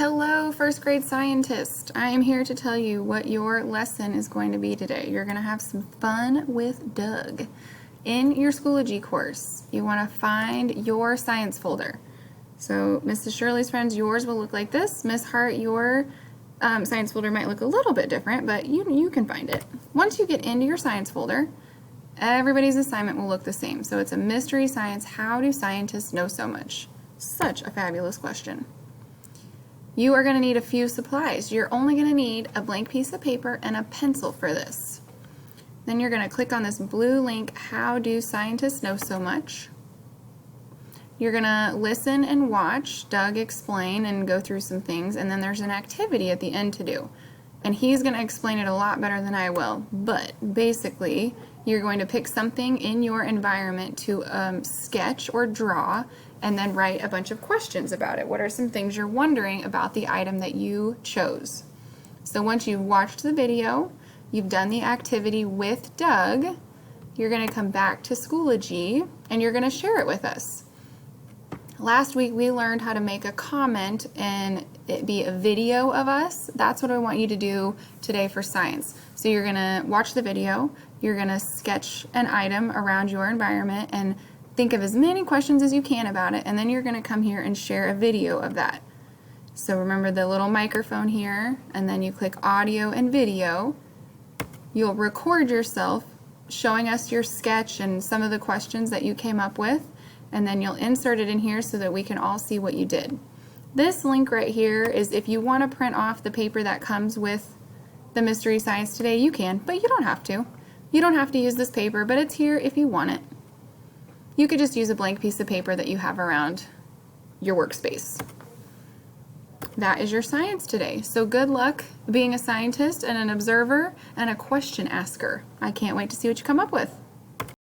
Hello, first grade scientist. I am here to tell you what your lesson is going to be today. You're going to have some fun with Doug. In your Schoology course, you want to find your science folder. So Mrs. Shirley's friends, yours will look like this. Miss Hart, your science folder might look a little bit different, but you can find it. Once you get into your science folder, everybody's assignment will look the same. So it's a mystery science. How do scientists know so much? Such a fabulous question. You are going to need a few supplies. You're only going to need a blank piece of paper and a pencil for this. Then you're going to click on this blue link, How Do Scientists Know So Much? You're going to listen and watch Doug explain and go through some things, and then there's an activity at the end to do. And he's going to explain it a lot better than I will, but basically you're going to pick something in your environment to sketch or draw and then write a bunch of questions about it. What are some things you're wondering about the item that you chose? So once you've watched the video, you've done the activity with Doug, you're going to come back to Schoology and you're going to share it with us. Last week we learned how to make a comment and it be a video of us. That's what I want you to do today for science. So you're going to watch the video, you're going to sketch an item around your environment and think of as many questions as you can about it, and then you're going to come here and share a video of that. So remember the little microphone here, and then you click audio and video. You'll record yourself showing us your sketch and some of the questions that you came up with, and then you'll insert it in here so that we can all see what you did. This link right here is if you want to print off the paper that comes with the Mystery Science today, you can, but you don't have to. You don't have to use this paper, but it's here if you want it. You could just use a blank piece of paper that you have around your workspace. That is your science today. So good luck being a scientist and an observer and a question asker. I can't wait to see what you come up with.